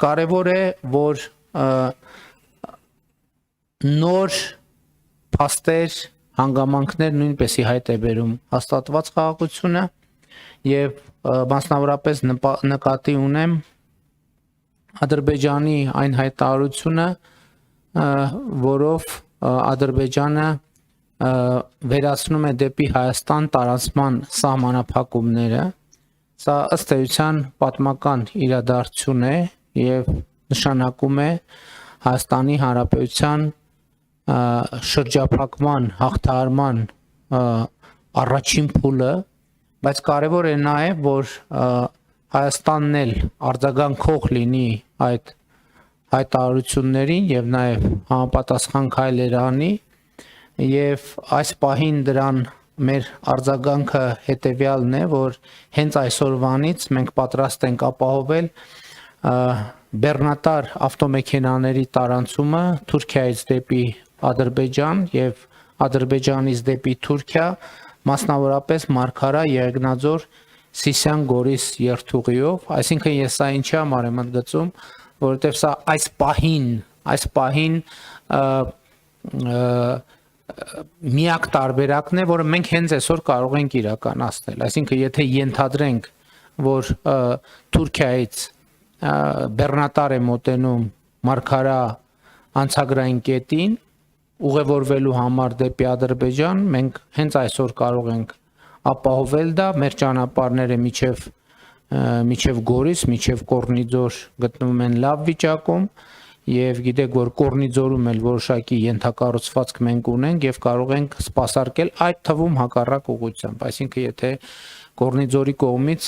կարևոր է, որ նոր փաստեր, հանգամանքներ նույնպես ի հայտ է բերում հաստատված խաղաղությունը եւ մասնավորապես նկատի ունեմ Ադրբեջանի այն հայտարարությունը, որով Ադրբեջանը վերացնում է դեպի Հայաստան տարածման սահմանափակումները, սա ըստ էության պատմական իրադարձություն է եւ նշանակում է Հայաստանի Հանրապետության շրջափակման, հաղթահարման առաջին փուլը, բայց կարևոր է նաեւ, որ Հայաստանն էլ արձագանքող լինի այդ հայտարարություններին եւ նաեւ համապատասխան քայլեր անի եւ այս պահին դրան մեր արձագանքը հետեւյալն է, որ հենց այսօրվանից մենք պատրաստ ենք ապահովել բեռնատար ավտոմեքենաների տարանցումը Թուրքիայից դեպի Ադրբեջան եւ Ադրբեջանից դեպի Թուրքիա, մասնավորապես Մարգարա Եղեգնաձոր Սիսիան Գորիս երթուղիով, այսինքն ես սա ինչի համար եմ ընդգծում, որովհետև սա այս պահին միակ տարբերակն է, որը մենք հենց այսօր կարող ենք իրականացնել, այսինքն եթե ենթադրենք, որ Թուրքիայից բեռնատար է մոտենում Մարգարա անցագրային կետին, ուղևորվելու համար դեպի Ադրբեջան, մենք հենց այսօր կարող ենք ապահովել դա, մեր ճանապարհները միջև Գորիս, միջև Կորնիձոր գտնվում են լավ վիճակում եւ գիտեք, որ Կորնիձորում էլ որոշակի ենթակառուցվածք մենք ունենք եւ կարող ենք սպասարկել այդ թվում հակառակ ուղղությամբ, այսինքն եթե Կորնիձորի կողմից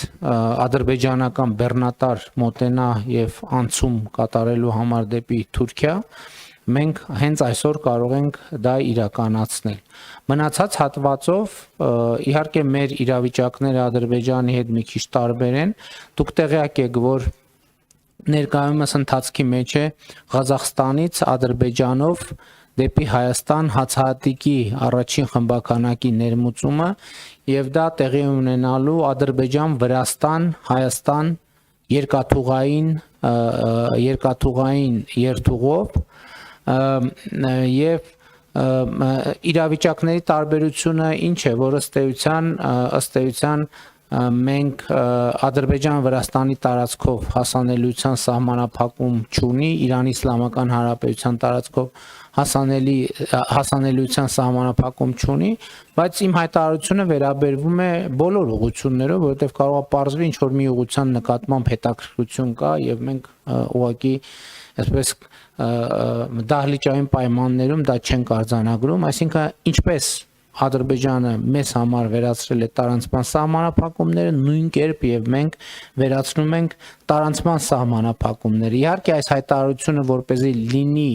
ադրբեջանական բեռնատար մոտենա եւ անցում կատարելու համար դեպի Թուրքիա, մենք հենց այսօր կարող ենք դա իրականացնել։ Մնացած հատվածով իհարկե մեր իրավիճակները Ադրբեջանի հետ մի քիչ տարբեր են։ Դուք տեղյակ եք, որ ներկայումս ընթացքի մեջ է Ղազախստանից Ադրբեջանով դեպի Հայաստան հացահատիկի առաջին խմբականակի ներմուծումը եւ դա տեղի ունենալու Ադրբեջան-Վրաստան, Հայաստան երկաթուղային երթուղով եւ իրավիճակների տարբերությունը ինչ է, որ ըստ էության մենք Ադրբեջան-Վրաստանի տարածքով հասանելիության սահմանափակում չունի, Իրանի Իսլամական Հանրապետության տարածքով հասանելիության սահմանափակում չունի, բայց իմ հայտարարությունը վերաբերվում է բոլոր ուղղություններով, որովհետև կարող է պարզվի ինչ որ մի ուղղության նկատմամբ հետաքրքրություն կա եւ մենք ուղղակի այսպես դահլիճային պայմաններում դա չենք արձանագրում, այսինքն ինչպես Ադրբեջանը մեզ համար վերացրել է տարանցման սահմանափակումները, նույն կերպ եւ մենք վերացնում ենք տարանցման սահմանափակումները։ Իհարկե այս հայտարարությունը որպեսզի լինի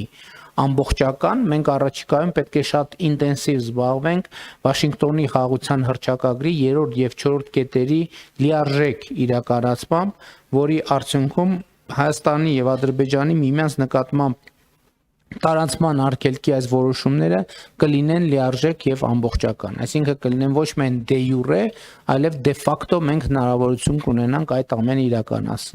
ամբողջական, մենք առաջիկայում պետք է շատ ինտենսիվ զբաղվենք Վաշինգտոնի խաղաղության հռչակագրի 3-րդ եւ 4-րդ կետերի լիարժեք իրականացմամբ, որի արդյունքում Հայաստանի եւ Ադրբեջանի միմյանց նկատմամբ տարանցման արգելքի այս որոշումները կլինեն լիարժեք եւ ամբողջական, այսինքն կլինեն ոչ միայն դե յուրե, այլև դե ֆակտո մենք հնարավորություն կունենանք այդ ամենը իրականացնել։